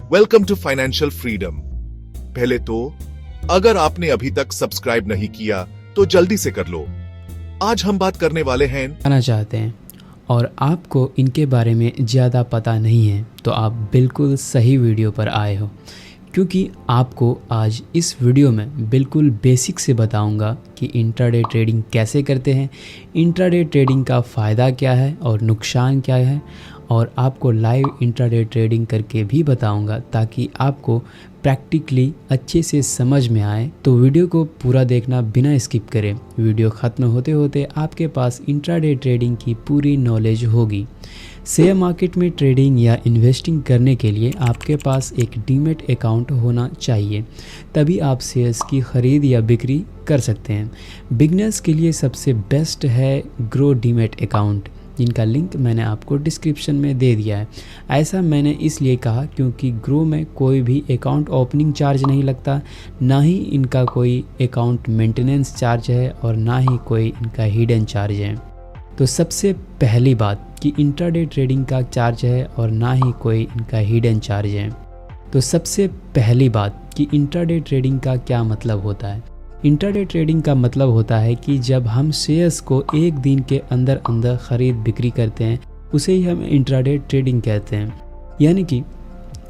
Welcome to financial freedom. पहले तो अगर आपने अभी तक सब्सक्राइब नहीं किया तो जल्दी से कर लो। आज हम बात करने वाले हैं आना चाहते हैं और आपको इनके बारे में ज़्यादा पता नहीं है तो आप बिल्कुल सही वीडियो पर आए हो, क्योंकि आपको आज इस वीडियो में बिल्कुल बेसिक से बताऊंगा कि इंट्राडे ट्रेडिंग कैसे करते हैं, इंट्राडे ट्रेडिंग का फ़ायदा क्या है और नुकसान क्या है, और आपको लाइव इंट्राडे ट्रेडिंग करके भी बताऊंगा ताकि आपको प्रैक्टिकली अच्छे से समझ में आए। तो वीडियो को पूरा देखना बिना स्किप करें। वीडियो ख़त्म होते होते आपके पास इंट्राडे ट्रेडिंग की पूरी नॉलेज होगी। शेयर मार्केट में ट्रेडिंग या इन्वेस्टिंग करने के लिए आपके पास एक डीमैट अकाउंट होना चाहिए, तभी आप शेयर्स की ख़रीद या बिक्री कर सकते हैं। बिगनर्स के लिए सबसे बेस्ट है ग्रो डीमैट अकाउंट, जिनका लिंक मैंने आपको डिस्क्रिप्शन में दे दिया है। ऐसा मैंने इसलिए कहा क्योंकि ग्रो में कोई भी अकाउंट ओपनिंग चार्ज नहीं लगता, ना ही इनका कोई अकाउंट मेंटेनेंस चार्ज है और ना ही कोई इनका हिडन चार्ज है। तो सबसे पहली बात कि इंट्राडे ट्रेडिंग का चार्ज है और ना ही कोई इनका हिडन चार्ज है। तो सबसे पहली बात कि इंट्राडे ट्रेडिंग का क्या मतलब होता है। इंट्राडे ट्रेडिंग का मतलब होता है कि जब हम शेयर्स को एक दिन के अंदर अंदर ख़रीद बिक्री करते हैं उसे ही हम इंट्राडे ट्रेडिंग कहते हैं। यानी कि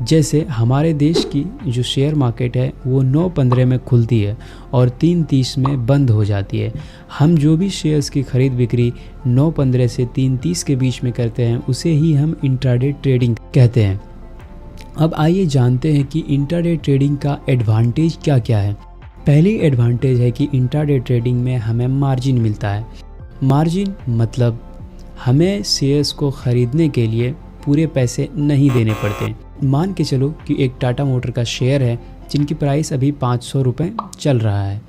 जैसे हमारे देश की जो शेयर मार्केट है वो 9:15 में खुलती है और 3:30 में बंद हो जाती है। हम जो भी शेयर्स की ख़रीद बिक्री 9:15 से 3:30 के बीच में करते हैं उसे ही हम इंट्राडे ट्रेडिंग कहते हैं। अब आइए जानते हैं कि इंट्राडे ट्रेडिंग का एडवांटेज क्या क्या है। पहली एडवांटेज है कि इंट्राडे ट्रेडिंग में हमें मार्जिन मिलता है। मार्जिन मतलब हमें शेयर्स को ख़रीदने के लिए पूरे पैसे नहीं देने पड़ते। मान के चलो कि एक टाटा मोटर का शेयर है जिनकी प्राइस अभी 500 रुपये चल रहा है।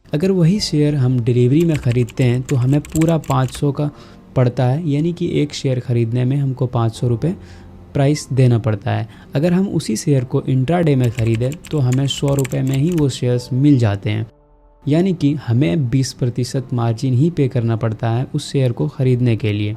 अगर वही शेयर हम डिलीवरी में ख़रीदते हैं तो हमें पूरा 500 का पड़ता है, यानी कि एक शेयर ख़रीदने में हमको 500 रुपये प्राइस देना पड़ता है। अगर हम उसी शेयर को इंट्राडे में ख़रीदें तो हमें 100 रुपये में ही वो शेयर्स मिल जाते हैं, यानी कि हमें 20% मार्जिन ही पे करना पड़ता है उस शेयर को ख़रीदने के लिए।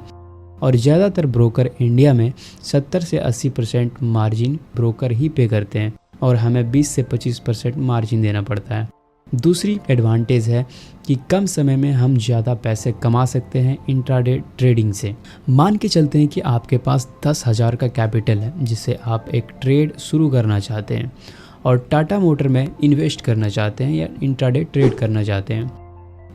और ज़्यादातर ब्रोकर इंडिया में 70 से 80% मार्जिन ब्रोकर ही पे करते हैं और हमें 20 से 25% मार्जिन देना पड़ता है। दूसरी एडवांटेज है कि कम समय में हम ज़्यादा पैसे कमा सकते हैं इंट्राडे ट्रेडिंग से। मान के चलते हैं कि आपके पास 10,000 का कैपिटल है जिससे आप एक ट्रेड शुरू करना चाहते हैं और टाटा मोटर में इन्वेस्ट करना चाहते हैं या इंट्राडे ट्रेड करना चाहते हैं।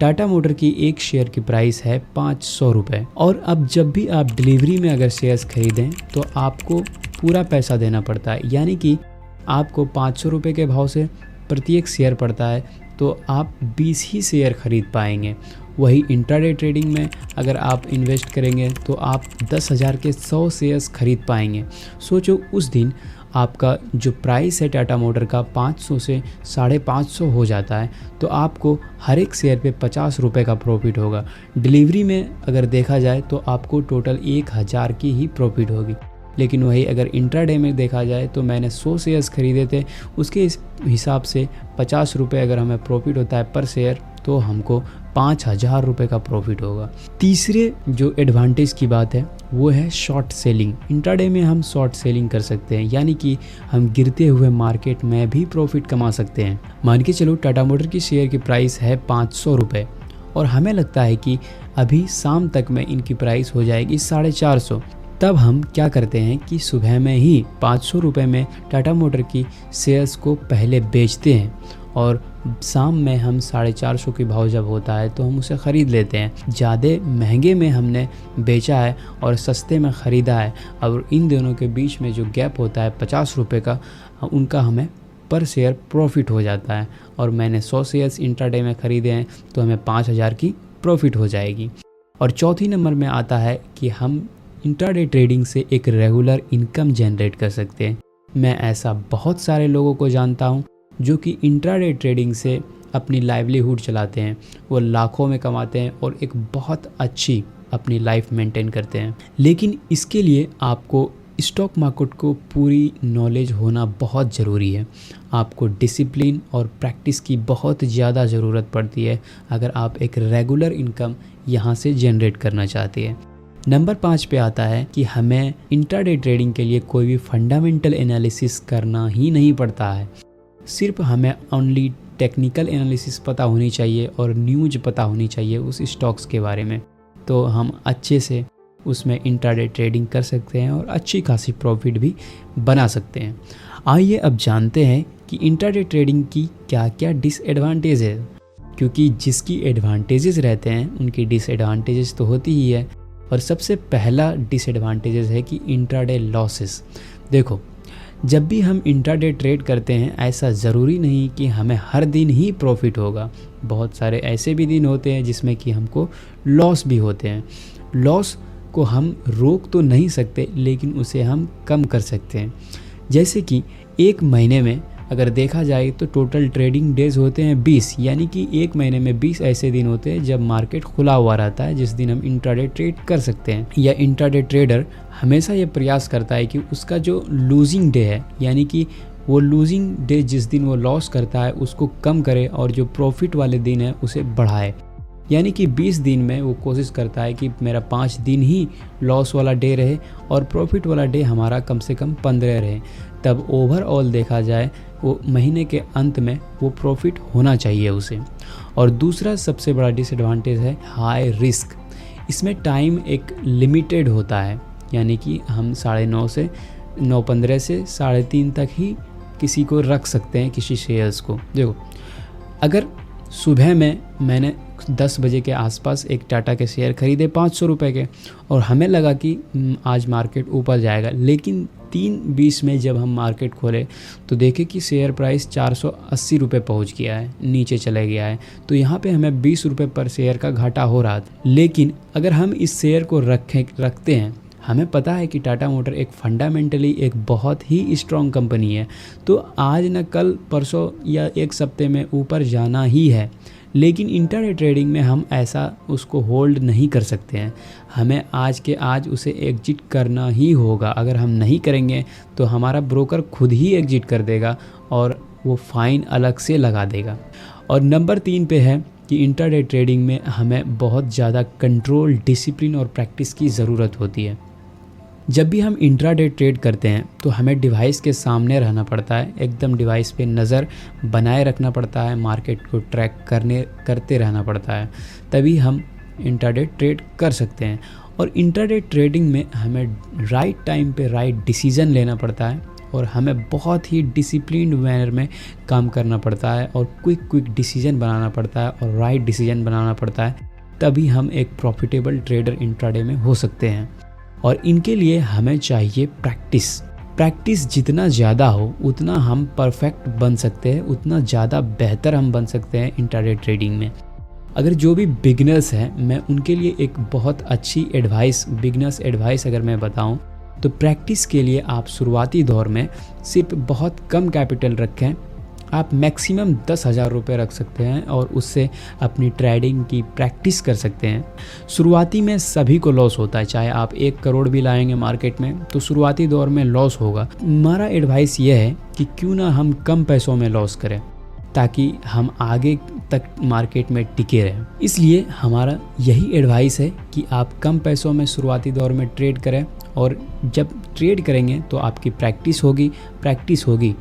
टाटा मोटर की एक शेयर की प्राइस है 500 रुपये और अब जब भी आप डिलीवरी में अगर शेयर्स खरीदें तो आपको पूरा पैसा देना पड़ता है, यानी कि आपको 500 रुपये के भाव से प्रत्येक शेयर पड़ता है तो आप 20 ही शेयर खरीद पाएंगे। वही इंट्राडे ट्रेडिंग में अगर आप इन्वेस्ट करेंगे तो आप 10,000 के 100 शेयर्स खरीद पाएंगे। सोचो उस दिन आपका जो प्राइस है टाटा मोटर का 500 से 550 हो जाता है तो आपको हर एक शेयर पे 50 रुपये का प्रॉफिट होगा। डिलीवरी में अगर देखा जाए तो आपको टोटल 1,000 की ही प्रॉफिट होगी। लेकिन वही अगर इंट्राडे में देखा जाए तो मैंने 100 शेयर्स खरीदे थे, उसके हिसाब से 50 रुपये अगर हमें प्रॉफिट होता है पर शेयर तो हमको 5,000 रुपये का प्रॉफिट होगा। तीसरे जो एडवांटेज की बात है वो है शॉर्ट सेलिंग। इंट्राडे में हम शॉर्ट सेलिंग कर सकते हैं, यानी कि हम गिरते हुए मार्केट में भी प्रॉफिट कमा सकते हैं। मान के चलो टाटा मोटर की शेयर की प्राइस है 500 रुपये और हमें लगता है कि अभी शाम तक में इनकी प्राइस हो जाएगी 450। तब हम क्या करते हैं कि सुबह में ही 500 रुपये में टाटा मोटर की शेयर्स को पहले बेचते हैं और शाम में हम 450 की भाव जब होता है तो हम उसे ख़रीद लेते हैं। ज़्यादा महंगे में हमने बेचा है और सस्ते में ख़रीदा है, और इन दोनों के बीच में जो गैप होता है 50 रुपये का, उनका हमें पर शेयर प्रॉफिट हो जाता है। और मैंने 100 शेयर्स इंट्राडे में ख़रीदे हैं तो हमें 5,000 की प्रॉफिट हो जाएगी। और चौथी नंबर में आता है कि हम इंट्राडे ट्रेडिंग से एक रेगुलर इनकम जनरेट कर सकते हैं। मैं ऐसा बहुत सारे लोगों को जानता हूं जो कि इंट्राडे ट्रेडिंग से अपनी लाइवलीहुड चलाते हैं। वो लाखों में कमाते हैं और एक बहुत अच्छी अपनी लाइफ मेंटेन करते हैं। लेकिन इसके लिए आपको स्टॉक मार्केट को पूरी नॉलेज होना बहुत ज़रूरी है। आपको डिसिप्लिन और प्रैक्टिस की बहुत ज़्यादा ज़रूरत पड़ती है अगर आप एक रेगुलर इनकम यहाँ से जनरेट करना चाहते हैं। नंबर 5 पे आता है कि हमें इंट्राडे ट्रेडिंग के लिए कोई भी फंडामेंटल एनालिसिस करना ही नहीं पड़ता है। सिर्फ हमें ओनली टेक्निकल एनालिसिस पता होनी चाहिए और न्यूज़ पता होनी चाहिए उस स्टॉक्स के बारे में, तो हम अच्छे से उसमें इंट्राडे ट्रेडिंग कर सकते हैं और अच्छी खासी प्रॉफिट भी बना सकते हैं। आइए अब जानते हैं कि इंट्राडे ट्रेडिंग की क्या क्या डिसएडवांटेज है, क्योंकि जिसकी एडवांटेजेस रहते हैं उनकी डिसएडवांटेजेस तो होती ही है। और सबसे पहला डिसएडवांटेजेस है कि इंट्राडे लॉसेस। देखो, जब भी हम इंट्राडे ट्रेड करते हैं ऐसा ज़रूरी नहीं कि हमें हर दिन ही प्रॉफिट होगा। बहुत सारे ऐसे भी दिन होते हैं जिसमें कि हमको लॉस भी होते हैं। लॉस को हम रोक तो नहीं सकते, लेकिन उसे हम कम कर सकते हैं। जैसे कि एक महीने में अगर देखा जाए तो टोटल ट्रेडिंग डेज होते हैं 20, यानी कि एक महीने में 20 ऐसे दिन होते हैं जब मार्केट खुला हुआ रहता है, जिस दिन हम इंट्राडे ट्रेड कर सकते हैं। या इंट्राडे ट्रेडर हमेशा ये प्रयास करता है कि उसका जो लूजिंग डे है, यानी कि वो लूजिंग डे जिस दिन वो लॉस करता है उसको कम करे और जो प्रॉफिट वाले दिन है उसे बढ़ाए। यानी कि 20 दिन में वो कोशिश करता है कि मेरा 5 दिन ही लॉस वाला डे रहे और प्रॉफिट वाला डे हमारा कम से कम 15 रहे। तब ओवरऑल देखा जाए वो महीने के अंत में वो प्रॉफिट होना चाहिए उसे। और दूसरा सबसे बड़ा डिसएडवांटेज है हाई रिस्क। इसमें टाइम एक लिमिटेड होता है, यानी कि हम 9:30 से 9:15 से 3:30 तक ही किसी को रख सकते हैं, किसी शेयर्स को। देखो, अगर सुबह में मैंने 10 बजे के आसपास एक टाटा के शेयर खरीदे 500 रुपये के, और हमें लगा कि आज मार्केट ऊपर जाएगा, लेकिन 3:20 में जब हम मार्केट खोले तो देखे कि शेयर प्राइस 480 रुपये पहुँच गया है, नीचे चले गया है। तो यहाँ पे हमें 20 रुपये पर शेयर का घाटा हो रहा था। लेकिन अगर हम इस शेयर को रखते हैं, हमें पता है कि टाटा मोटर एक फंडामेंटली एक बहुत ही स्ट्रॉन्ग कंपनी है, तो आज न कल परसों या एक सप्ते में ऊपर जाना ही है। लेकिन इंट्राडे ट्रेडिंग में हम ऐसा उसको होल्ड नहीं कर सकते हैं। हमें आज के आज उसे एग्जिट करना ही होगा। अगर हम नहीं करेंगे तो हमारा ब्रोकर खुद ही एग्जिट कर देगा और वो फ़ाइन अलग से लगा देगा। और नंबर 3 पे है कि इंट्राडे ट्रेडिंग में हमें बहुत ज़्यादा कंट्रोल, डिसिप्लिन और प्रैक्टिस की ज़रूरत होती है। जब भी हम इंट्राडे ट्रेड करते हैं तो हमें डिवाइस के सामने रहना पड़ता है, एकदम डिवाइस पे नज़र बनाए रखना पड़ता है, मार्केट को ट्रैक करते रहना पड़ता है, तभी हम इंट्राडे ट्रेड कर सकते हैं। और इंट्राडे ट्रेडिंग में हमें राइट टाइम पे राइट डिसीज़न लेना पड़ता है और हमें बहुत ही डिसिप्लिन्ड मैनर में काम करना पड़ता है और क्विक डिसीजन बनाना पड़ता है और राइट डिसीजन बनाना पड़ता है, तभी हम एक प्रॉफिटेबल ट्रेडर इंट्राडे में हो सकते हैं। और इनके लिए हमें चाहिए प्रैक्टिस जितना ज़्यादा हो उतना हम परफेक्ट बन सकते हैं, उतना ज़्यादा बेहतर हम बन सकते हैं इंट्राडे ट्रेडिंग में। अगर जो भी बिगनर्स हैं, मैं उनके लिए एक बहुत अच्छी बिगनर्स एडवाइस अगर मैं बताऊं तो प्रैक्टिस के लिए आप शुरुआती दौर में सिर्फ बहुत कम कैपिटल रखें। आप मैक्सिमम 10,000 रुपये रख सकते हैं और उससे अपनी ट्रेडिंग की प्रैक्टिस कर सकते हैं। शुरुआती में सभी को लॉस होता है, चाहे आप 1 करोड़ भी लाएंगे मार्केट में तो शुरुआती दौर में लॉस होगा। हमारा एडवाइस ये है कि क्यों ना हम कम पैसों में लॉस करें ताकि हम आगे तक मार्केट में टिके रहें। इसलिए हमारा यही एडवाइस है कि आप कम पैसों में शुरुआती दौर में ट्रेड करें और जब ट्रेड करेंगे तो आपकी प्रैक्टिस होगी